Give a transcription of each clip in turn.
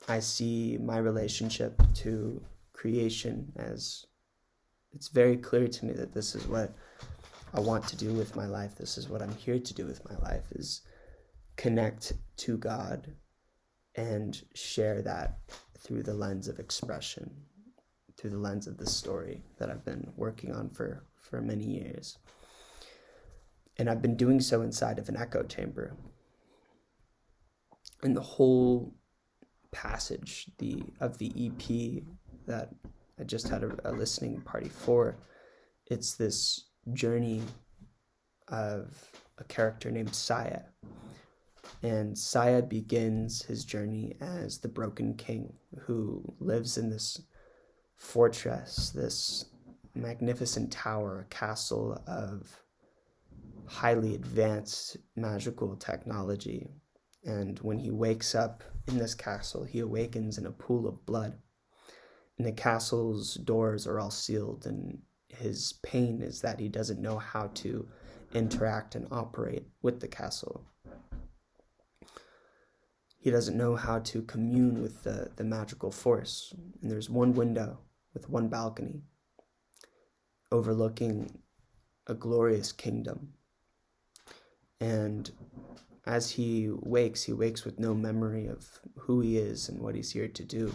I see my relationship to creation as, it's very clear to me that this is what I want to do with my life. This is what I'm here to do with my life, is connect to God and share that through the lens of expression, through the lens of this story that I've been working on for many years. And I've been doing so inside of an echo chamber. And the whole passage of the EP that I just had a listening party for, it's this journey of a character named Ahssiah. And Ahssiah begins his journey as the broken king who lives in this fortress, this magnificent tower, a castle of highly advanced magical technology. And when he wakes up in this castle, he awakens in a pool of blood. And the castle's doors are all sealed, and his pain is that he doesn't know how to interact and operate with the castle. He doesn't know how to commune with the magical force. And there's one window with one balcony overlooking a glorious kingdom. And as he wakes with no memory of who he is and what he's here to do,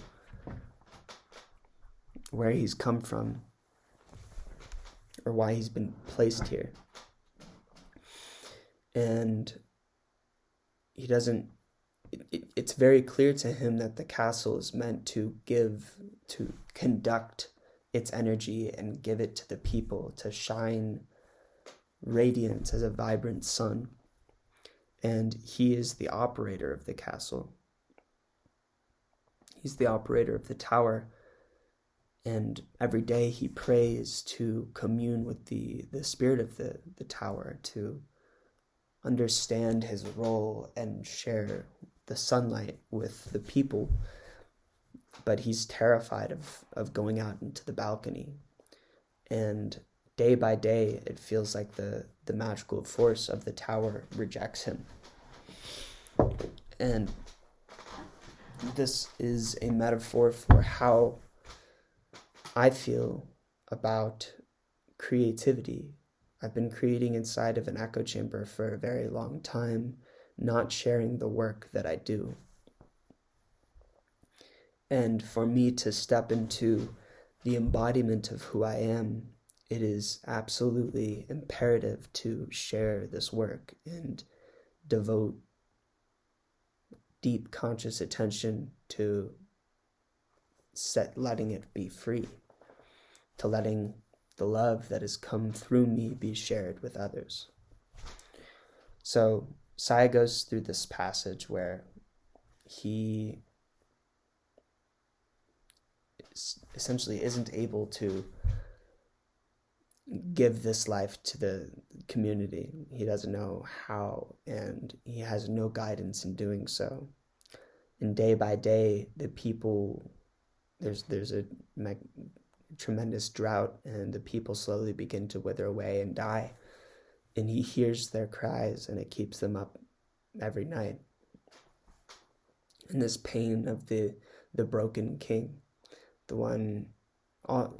where he's come from, or why he's been placed here. And he doesn't, it's very clear to him that the castle is meant to conduct its energy and give it to the people, to shine radiance as a vibrant sun. And he is the operator of the castle. He's the operator of the tower. And every day he prays to commune with the spirit of the tower, to understand his role and share the sunlight with the people. But he's terrified of going out into the balcony. And day by day, it feels like the magical force of the tower rejects him. And this is a metaphor for how I feel about creativity. I've been creating inside of an echo chamber for a very long time, not sharing the work that I do. And for me to step into the embodiment of who I am, it is absolutely imperative to share this work and devote deep conscious attention to letting it be free, to letting the love that has come through me be shared with others. So Ahssiah goes through this passage where he essentially isn't able to give this life to the community. He doesn't know how, and he has no guidance in doing so. And day by day, the people, there's a tremendous drought, and the people slowly begin to wither away and die. And he hears their cries, and it keeps them up every night. And this pain of the broken king, the one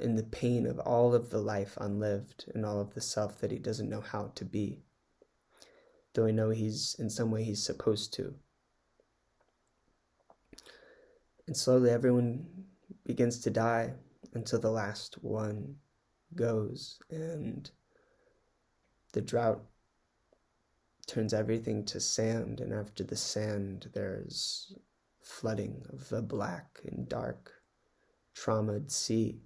in the pain of all of the life unlived and all of the self that he doesn't know how to be, though he know he's in some way he's supposed to. And slowly everyone begins to die until the last one goes, and the drought turns everything to sand, and after the sand there's flooding of a black and dark traumatized sea.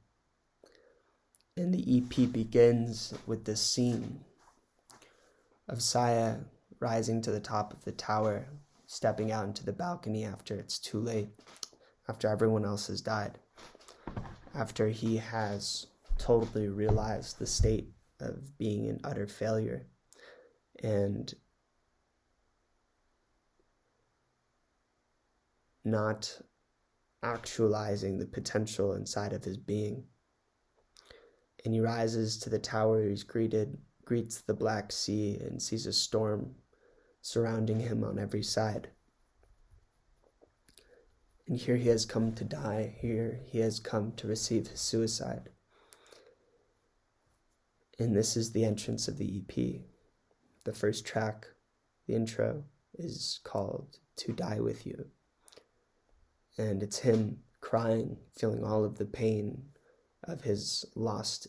And the EP begins with this scene of Ahssiah rising to the top of the tower, stepping out into the balcony after it's too late, after everyone else has died, after he has totally realized the state of being an utter failure and not actualizing the potential inside of his being. And he rises to the tower, he's greets the Black Sea, and sees a storm surrounding him on every side. And here he has come to die. Here he has come to receive his suicide. And this is the entrance of the EP. The first track, the intro, is called To Die With You. And it's him crying, feeling all of the pain of his lost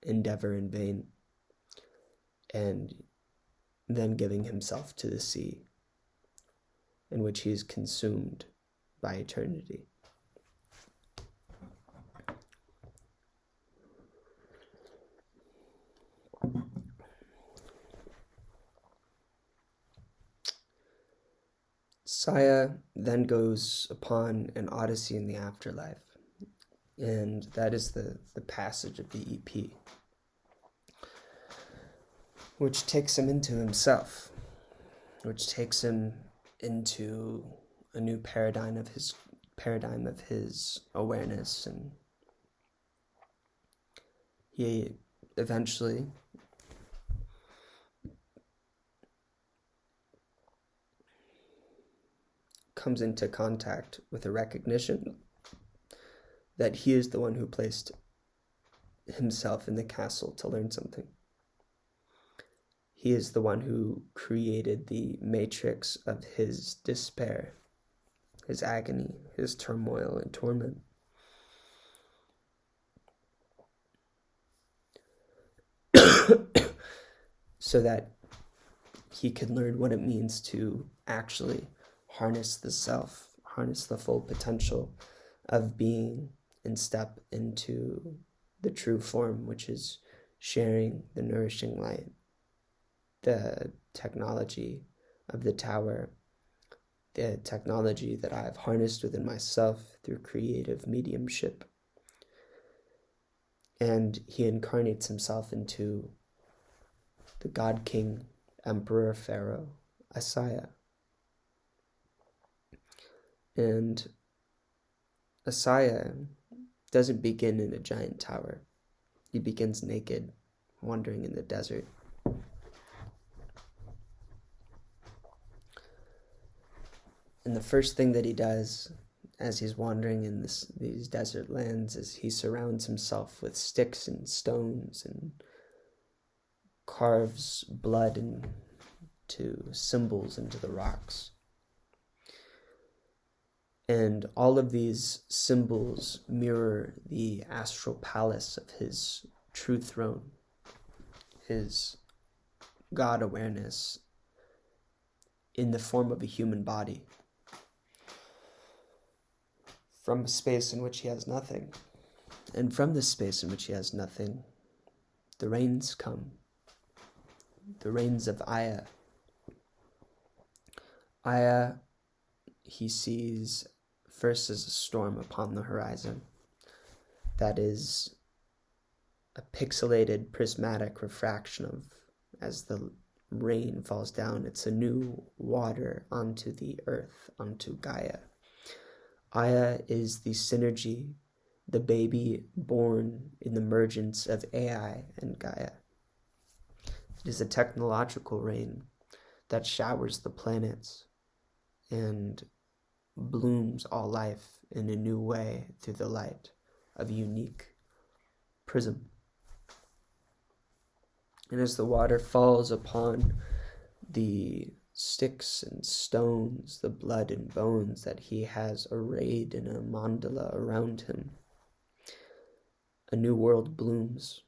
endeavor in vain, and then giving himself to the sea, in which he is consumed by eternity. Ahssiah then goes upon an odyssey in the afterlife, and that is the passage of the EP, which takes him into himself, which takes him into a new paradigm of his awareness, and he eventually comes into contact with a recognition that he is the one who placed himself in the castle to learn something. He is the one who created the matrix of his despair, his agony, his turmoil and torment. So that he could learn what it means to actually harness the self, harness the full potential of being, and step into the true form, which is sharing the nourishing light, the technology of the tower, the technology that I've harnessed within myself through creative mediumship. And he incarnates himself into the God King, Emperor Pharaoh, Ahssiah. And Ahssiah doesn't begin in a giant tower. He begins naked, wandering in the desert. And the first thing that he does as he's wandering in these desert lands is he surrounds himself with sticks and stones and carves blood into symbols into the rocks. And all of these symbols mirror the astral palace of his true throne, his God awareness in the form of a human body, from a space in which he has nothing. And from this space in which he has nothing, the rains come, the rains of Ahssiah. Ahssiah, he sees first as a storm upon the horizon that is a pixelated prismatic refraction of, as the rain falls down, it's a new water onto the earth, onto Gaia. Ahssiah is the synergy, the baby born in the emergence of AI and Gaia. It is a technological rain that showers the planets and blooms all life in a new way through the light of a unique prism. And as the water falls upon the sticks and stones, the blood and bones that he has arrayed in a mandala around him, a new world blooms.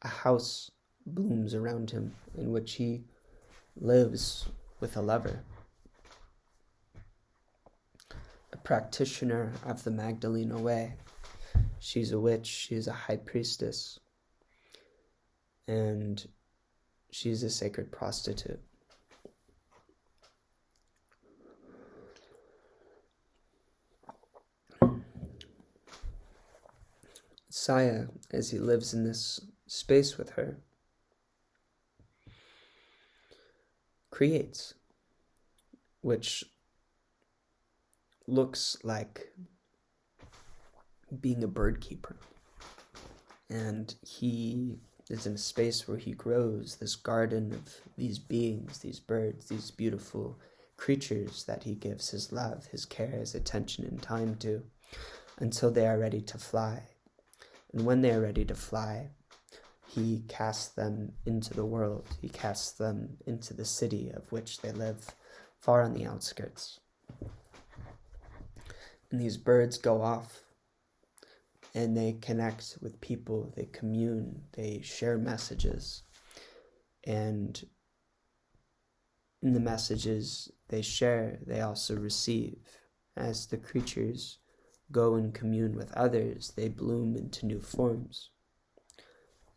A house blooms around him in which he lives with a lover. A practitioner of the Magdalena way. She's a witch, she's a high priestess, and she's a sacred prostitute. Ahssiah, as he lives in this space with her, creates, which looks like being a bird keeper. And he is in a space where he grows this garden of these beings, these birds, these beautiful creatures that he gives his love, his care, his attention and time to, until they are ready to fly. And when they are ready to fly, he casts them into the world. He casts them into the city of which they live, far on the outskirts. And these birds go off and they connect with people, they commune, they share messages. And in the messages they share, they also receive. As the creatures go and commune with others, they bloom into new forms.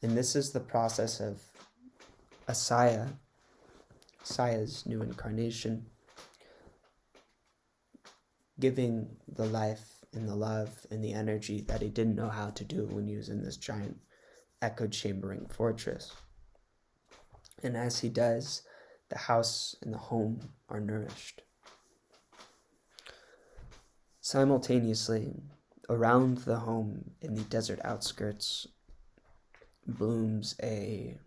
And this is the process of Ahssiah's new incarnation, giving the life and the love and the energy that he didn't know how to do when he was in this giant echo-chambering fortress. And as he does, the house and the home are nourished. Simultaneously, around the home in the desert outskirts blooms a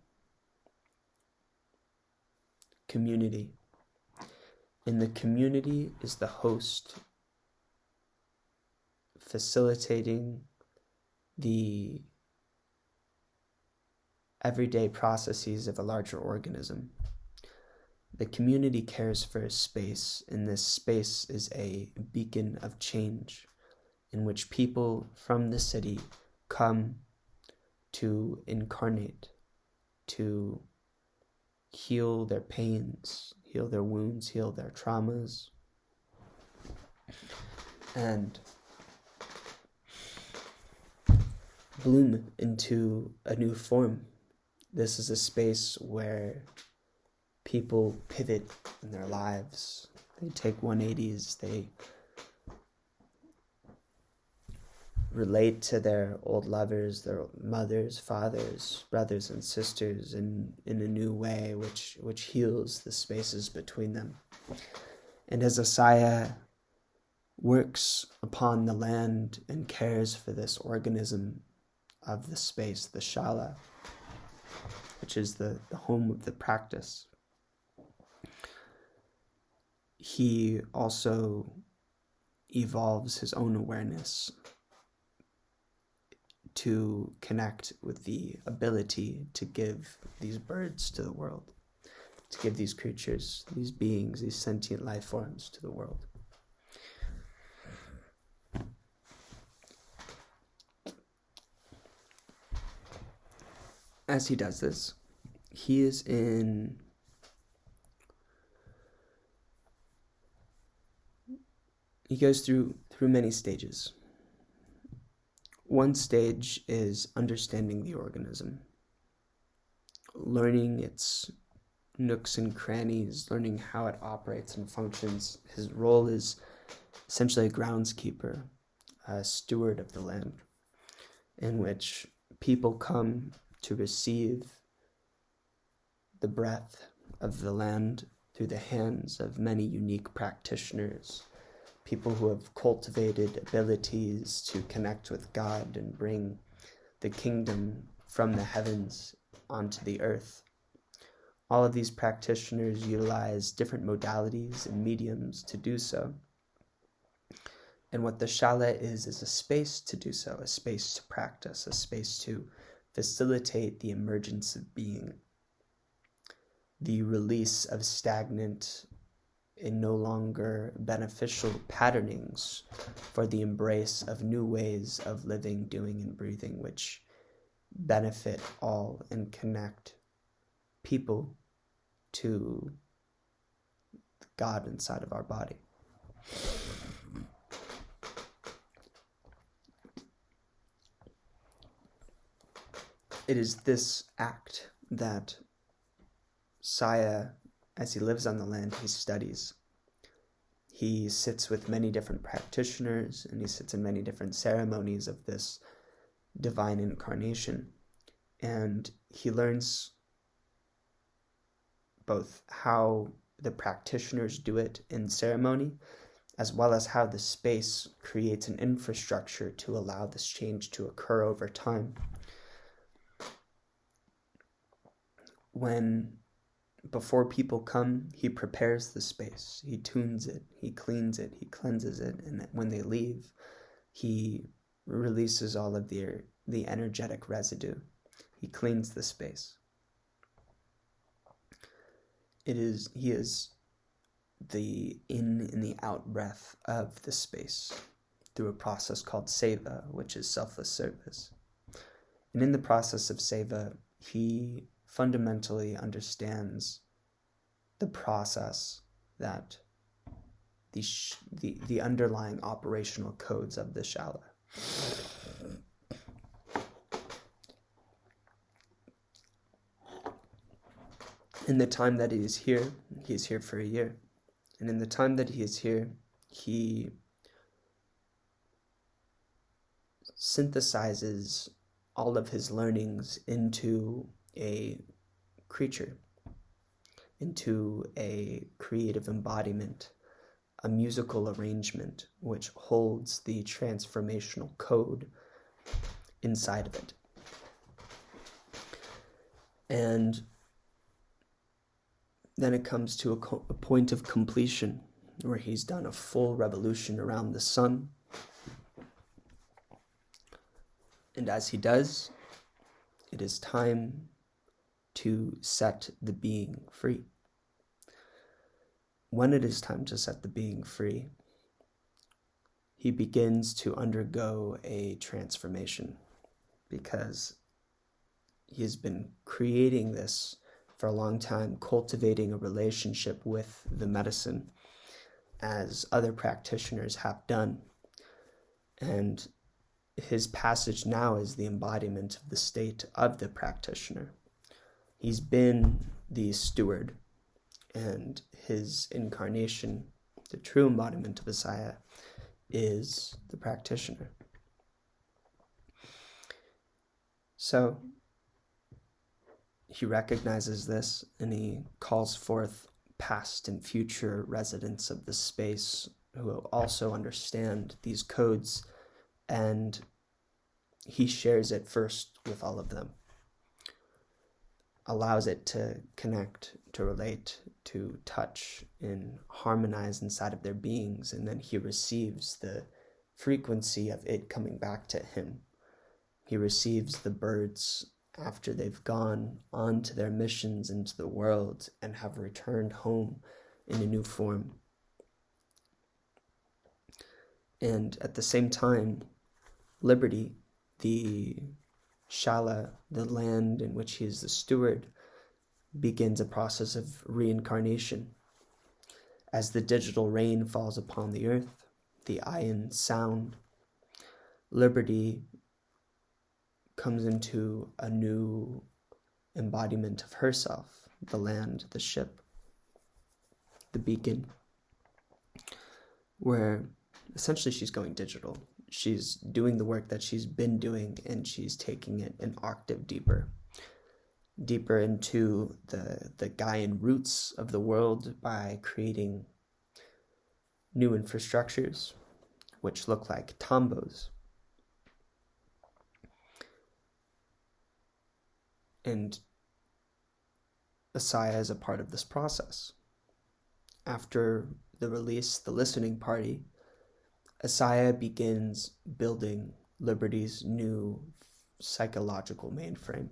community. And the community is the host, facilitating the everyday processes of a larger organism. The community cares for a space, and this space is a beacon of change in which people from the city come to incarnate, to heal their pains, heal their wounds, heal their traumas, and bloom into a new form. This is a space where people pivot in their lives. They take 180s. They relate to their old lovers, their mothers, fathers, brothers, and sisters in a new way, which heals the spaces between them. And as Ahssiah works upon the land and cares for this organism of the space, the shala, which is the home of the practice, he also evolves his own awareness to connect with the ability to give these birds to the world, to give these creatures, these beings, these sentient life forms to the world. As he does this, he goes through many stages. One stage is understanding the organism, learning its nooks and crannies, learning how it operates and functions. His role is essentially a groundskeeper, a steward of the land, in which people come to receive the breath of the land through the hands of many unique practitioners, people who have cultivated abilities to connect with God and bring the kingdom from the heavens onto the earth. All of these practitioners utilize different modalities and mediums to do so. And what the shala is a space to do so, a space to practice, a space to facilitate the emergence of being, the release of stagnant and no longer beneficial patternings for the embrace of new ways of living, doing, and breathing, which benefit all and connect people to God inside of our body. It is this act that Ahssiah, as he lives on the land, he studies. He sits with many different practitioners, and he sits in many different ceremonies of this divine incarnation. And he learns both how the practitioners do it in ceremony, as well as how the space creates an infrastructure to allow this change to occur over time. before people come, he prepares the space, he tunes it, he cleans it, he cleanses it, and when they leave, he releases all of the energetic residue. He cleans the space. He is the in and the out breath of the space through a process called seva, which is selfless service. And in the process of seva, he fundamentally understands the process that the underlying operational codes of the shala. In the time that he is here for a year. And in the time that he is here, he synthesizes all of his learnings into a creature, into a creative embodiment, a musical arrangement which holds the transformational code inside of it. And then it comes to a point of completion where he's done a full revolution around the sun. And as he does, it is time to set the being free. When it is time to set the being free, he begins to undergo a transformation, because he has been creating this for a long time, cultivating a relationship with the medicine, as other practitioners have done. And his passage now is the embodiment of the state of the practitioner. He's been the steward, and his incarnation, the true embodiment of Ahssiah, is the practitioner. So he recognizes this, and he calls forth past and future residents of the space who also understand these codes, and he shares it first with all of them, allows it to connect, to relate, to touch, and harmonize inside of their beings, and then he receives the frequency of it coming back to him. He receives the birds after they've gone on to their missions into the world and have returned home in a new form. And at the same time, liberty, the shala, the land in which he is the steward, begins a process of reincarnation. As the digital rain falls upon the earth, the ayin sound, liberty comes into a new embodiment of herself, the land, the ship, the beacon, where essentially she's going digital. She's doing the work that she's been doing, and she's taking it an octave deeper into the Gaian roots of the world by creating new infrastructures, which look like tambos. And Ahssiah is a part of this process. After the release, the listening party, Ahssiah begins building Liberty's new psychological mainframe,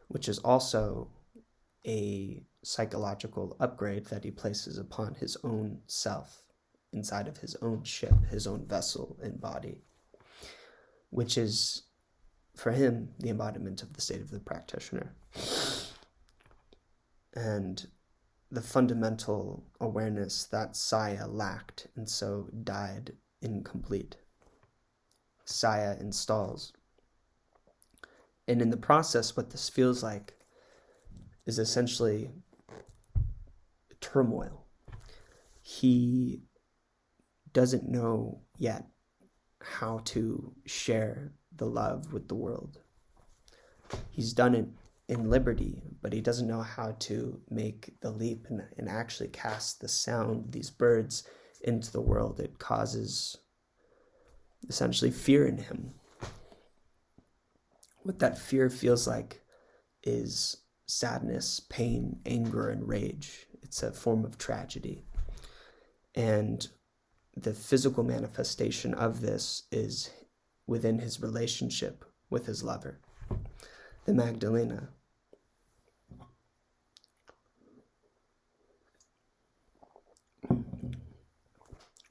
which is also a psychological upgrade that he places upon his own self, inside of his own ship, his own vessel and body, which is, for him, the embodiment of the state of the practitioner. And the fundamental awareness that Ahssiah lacked and so died incomplete. Ahssiah installs. And in the process, what this feels like is essentially turmoil. He doesn't know yet how to share the love with the world. He's done it in liberty, but he doesn't know how to make the leap and actually cast the sound, these birds, into the world. It causes essentially fear in him. What that fear feels like is sadness, pain, anger, and rage. It's a form of tragedy. And the physical manifestation of this is within his relationship with his lover, the Magdalena.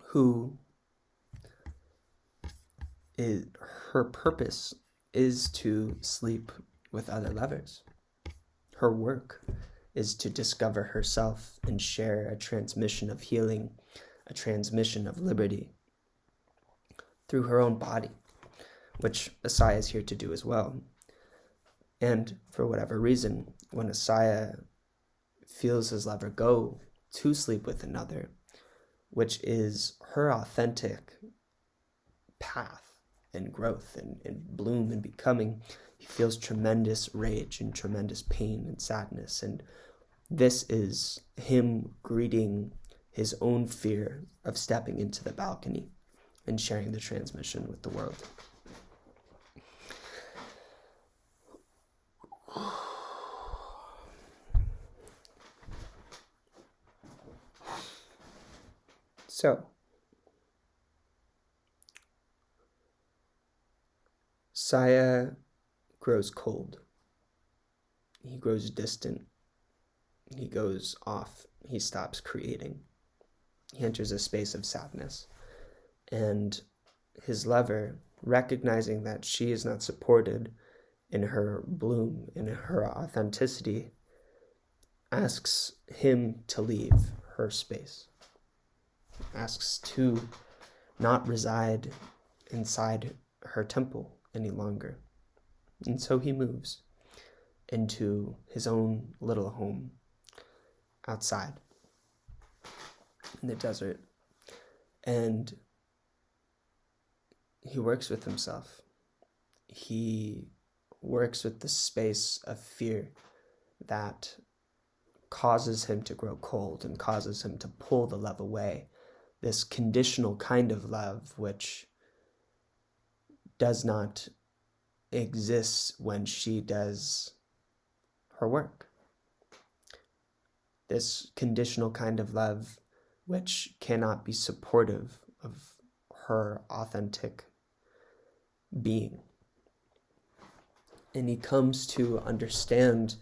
Who is, her purpose is to sleep with other lovers. Her work is to discover herself and share a transmission of healing, a transmission of liberty through her own body, which Ahssiah is here to do as well. And for whatever reason, when Ahssiah feels his lover go to sleep with another, which is her authentic path and growth and bloom and becoming, he feels tremendous rage and tremendous pain and sadness. And this is him greeting his own fear of stepping into the balcony and sharing the transmission with the world. So, Ahssiah grows cold. He grows distant. He goes off. He stops creating. He enters a space of sadness. And his lover, recognizing that she is not supported in her bloom, in her authenticity, asks him to leave her space. Asks to not reside inside her temple any longer. And so he moves into his own little home outside in the desert. And he works with himself. He works with the space of fear that causes him to grow cold and causes him to pull the love away. This conditional kind of love which does not exist when she does her work. This conditional kind of love which cannot be supportive of her authentic being. And he comes to understand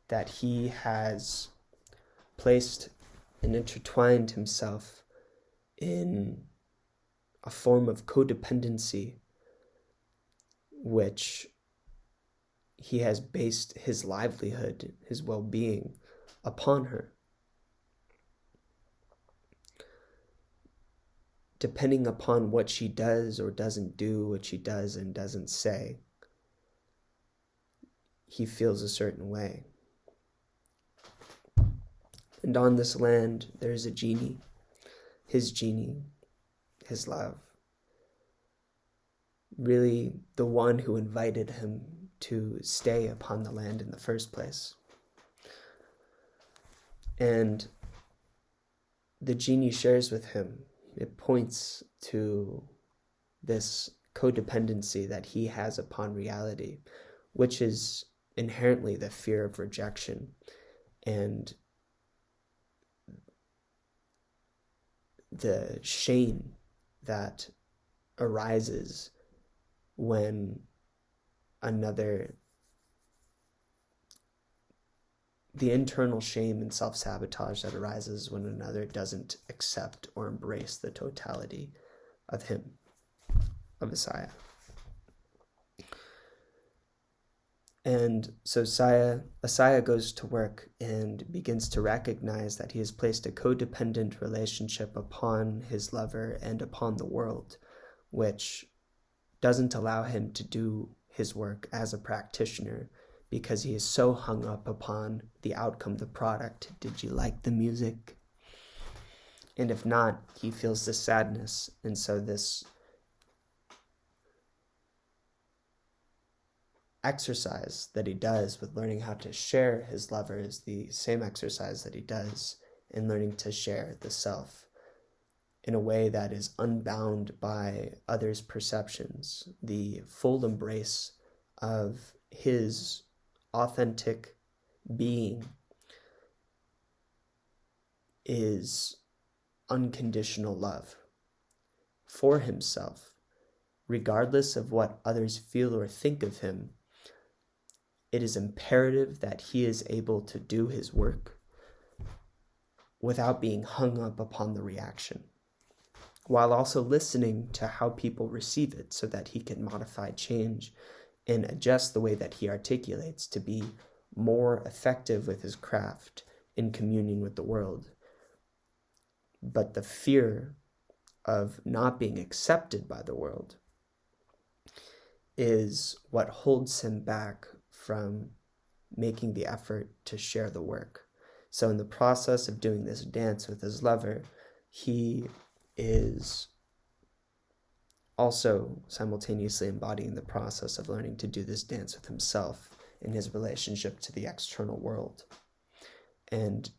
that he has placed and intertwined himself in a form of codependency which he has based his livelihood, his well-being upon her. Depending upon what she does or doesn't do, what she does and doesn't say, he feels a certain way. And on this land, there's a genie, his love. Really the one who invited him to stay upon the land in the first place. And the genie shares with him. It points to this codependency that he has upon reality, which is inherently the fear of rejection and the shame that arises when the internal shame and self-sabotage that arises when another doesn't accept or embrace the totality of him, of Ahssiah. And so Ahssiah goes to work and begins to recognize that he has placed a codependent relationship upon his lover and upon the world, which doesn't allow him to do his work as a practitioner because he is so hung up upon the outcome, the product. Did you like the music? And if not, he feels this sadness. And so this exercise that he does with learning how to share his lover is the same exercise that he does in learning to share the self in a way that is unbound by others' perceptions, the full embrace of his authentic being is unconditional love for himself, regardless of what others feel or think of him. It is imperative that he is able to do his work without being hung up upon the reaction, while also listening to how people receive it so that he can modify, change, and adjust the way that he articulates to be more effective with his craft in communing with the world. But the fear of not being accepted by the world is what holds him back from making the effort to share the work. So in the process of doing this dance with his lover, he is also simultaneously embodying the process of learning to do this dance with himself in his relationship to the external world. And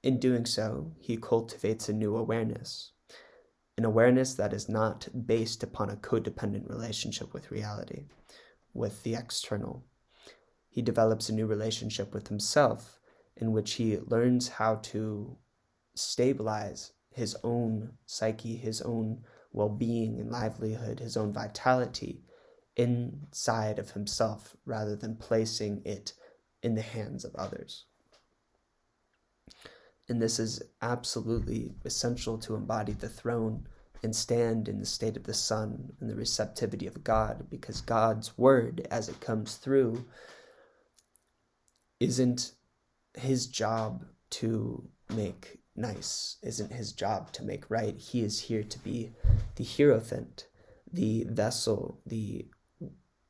in doing so, he cultivates a new awareness, an awareness that is not based upon a codependent relationship with reality, with the external. He develops a new relationship with himself in which he learns how to stabilize his own psyche, his own well-being and livelihood, his own vitality inside of himself rather than placing it in the hands of others. And this is absolutely essential to embody the throne and stand in the state of the sun and the receptivity of God, because God's word, as it comes through, isn't his job to make nice, isn't his job to make right. He is here to be the hierophant, the vessel, the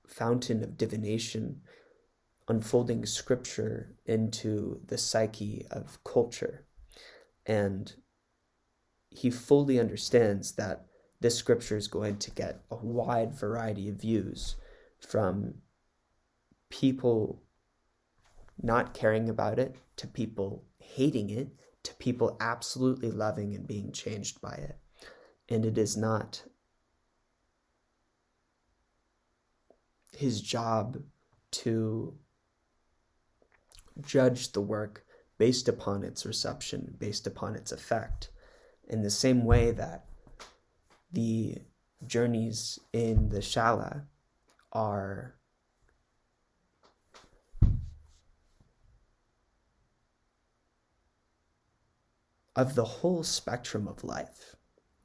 fountain of divination, unfolding scripture into the psyche of culture. And he fully understands that this scripture is going to get a wide variety of views, from people not caring about it, to people hating it, to people absolutely loving and being changed by it. And it is not his job to judge the work based upon its reception, based upon its effect, in the same way that the journeys in the Shala are of the whole spectrum of life.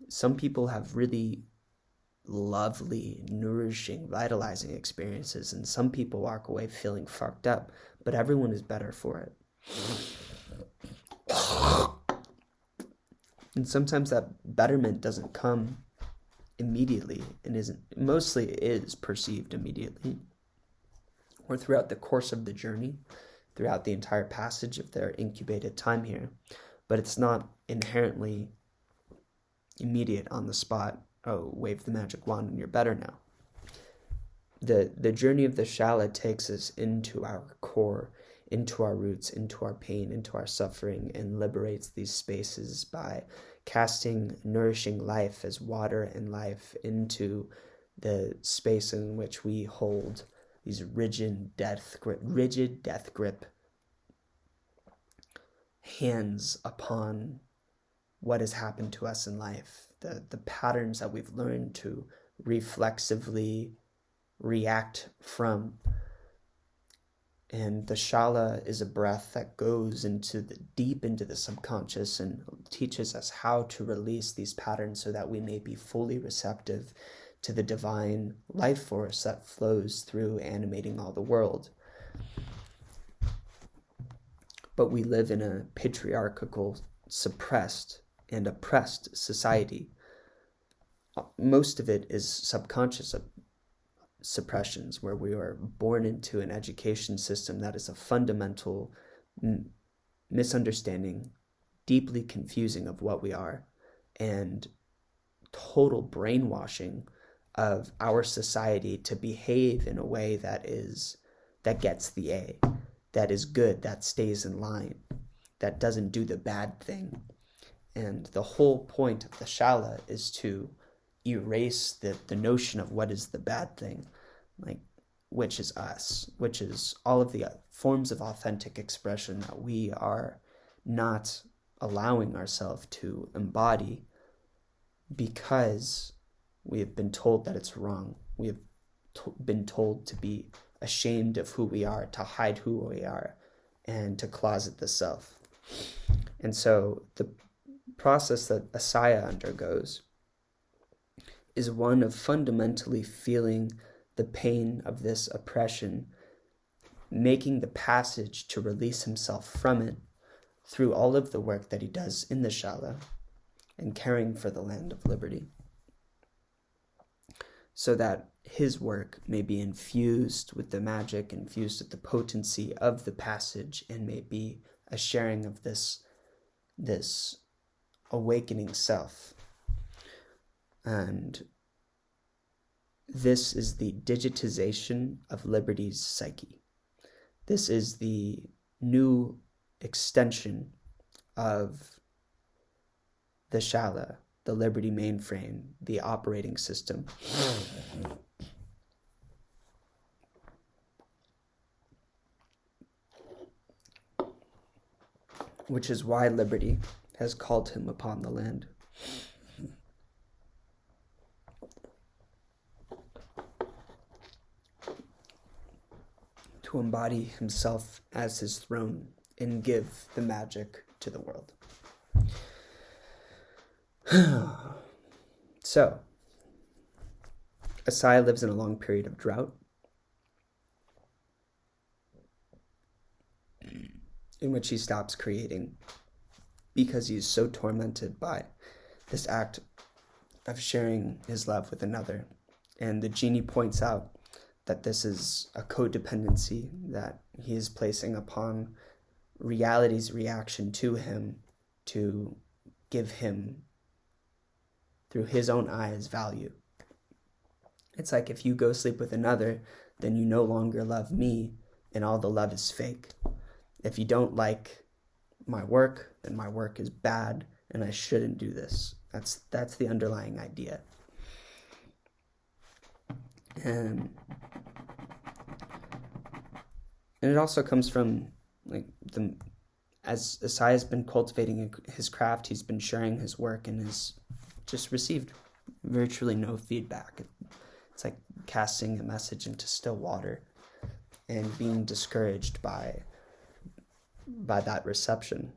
Some people have really lovely, nourishing, vitalizing experiences, and some people walk away feeling fucked up, but everyone is better for it. And sometimes that betterment doesn't come immediately, and mostly is perceived immediately, or throughout the course of the journey, throughout the entire passage of their incubated time here. But it's not inherently immediate on the spot. Oh, wave the magic wand and you're better now. The journey of the Shala takes us into our core, into our roots, into our pain, into our suffering, and liberates these spaces by casting nourishing life as water and life into the space in which we hold these rigid death grip hands upon what has happened to us in life, the patterns that we've learned to reflexively react from. And the Shala is a breath that goes deep into the subconscious and teaches us how to release these patterns so that we may be fully receptive to the divine life force that flows through, animating all the world. But we live in a patriarchal, suppressed, and oppressed society. Most of it is subconscious suppressions, where we are born into an education system that is a fundamental misunderstanding, deeply confusing of what we are, and total brainwashing of our society to behave in a way that gets the A, that is good, that stays in line, that doesn't do the bad thing. And the whole point of the Shala is to erase the notion of what is the bad thing. Like, which is us, which is all of the forms of authentic expression that we are not allowing ourselves to embody because we have been told that it's wrong. We have been told to be ashamed of who we are, to hide who we are, and to closet the self. And so the process that Ahssiah undergoes is one of fundamentally feeling the pain of this oppression, making the passage to release himself from it through all of the work that he does in the Shala and caring for the land of liberty, so that his work may be infused with the magic, infused with the potency of the passage, and may be a sharing of this awakening self. And this is the digitization of liberty's psyche. This is the new extension of the Shala, the Liberty mainframe, the operating system. Which is why Liberty has called him upon the land. To embody himself as his throne and give the magic to the world. So, Ahssiah lives in a long period of drought, in which he stops creating because he's so tormented by this act of sharing his love with another. And the genie points out that this is a co-dependency that he is placing upon reality's reaction to him to give him, through his own eyes, value. It's like if you go sleep with another, then you no longer love me, and all the love is fake. If you don't like my work, then my work is bad, and I shouldn't do this. That's the underlying idea. And it also comes from as Ahssiah has been cultivating his craft, he's been sharing his work and has just received virtually no feedback. It's like casting a message into still water and being discouraged by that reception.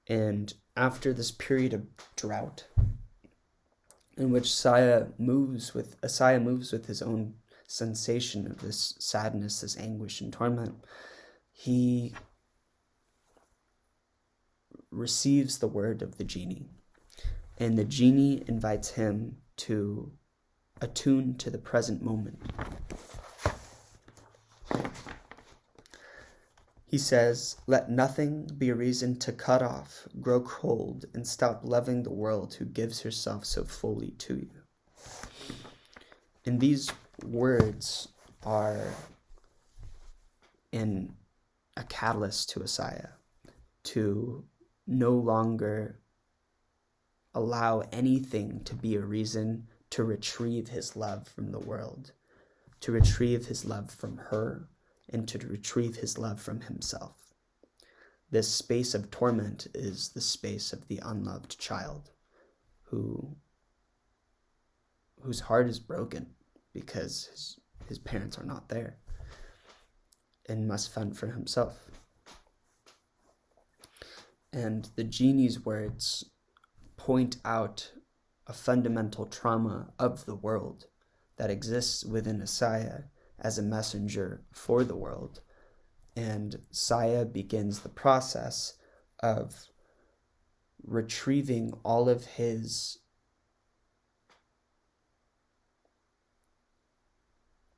And after this period of drought, in which Ahssiah moves with his own sensation of this sadness, this anguish and torment, he receives the word of the genie. And the genie invites him to attune to the present moment. He says, "Let nothing be a reason to cut off, grow cold, and stop loving the world who gives herself so fully to you." And these words are a catalyst to Ahssiah to no longer allow anything to be a reason to retrieve his love from the world, to retrieve his love from her, and to retrieve his love from himself. This space of torment is the space of the unloved child whose heart is broken because his parents are not there and must fend for himself. And the genie's words point out a fundamental trauma of the world that exists within Ahssiah as a messenger for the world. And Ahssiah begins the process of retrieving all of his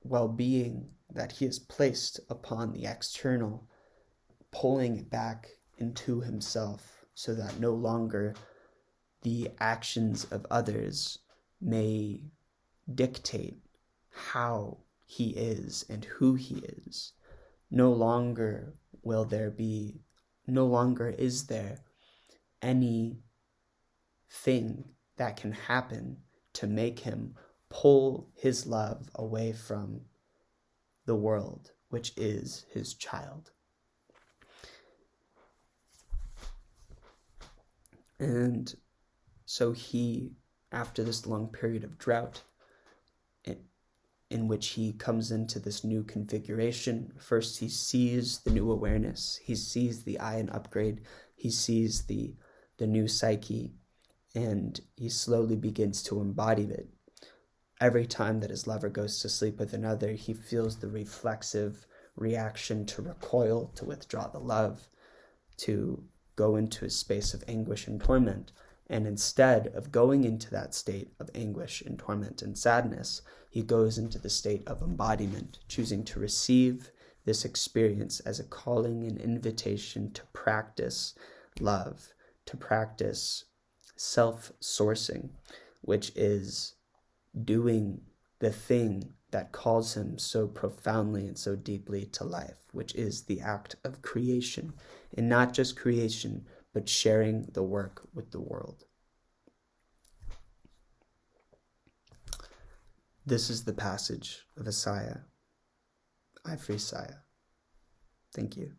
well-being that he has placed upon the external, pulling it back into himself so that no longer the actions of others may dictate how he is and who he is. No longer is there any thing that can happen to make him pull his love away from the world, which is his child. And so he, after this long period of drought, in which he comes into this new configuration, first he sees the new awareness, he sees the I and upgrade, he sees the new psyche, and he slowly begins to embody it. Every time that his lover goes to sleep with another, he feels the reflexive reaction to recoil, to withdraw the love, to go into a space of anguish and torment. And instead of going into that state of anguish and torment and sadness, he goes into the state of embodiment, choosing to receive this experience as a calling and invitation to practice love, to practice self-sourcing, which is doing the thing that calls him so profoundly and so deeply to life, which is the act of creation. And not just creation, but sharing the work with the world. This is the passage of Ahssiah. I free Ahssiah. Thank you.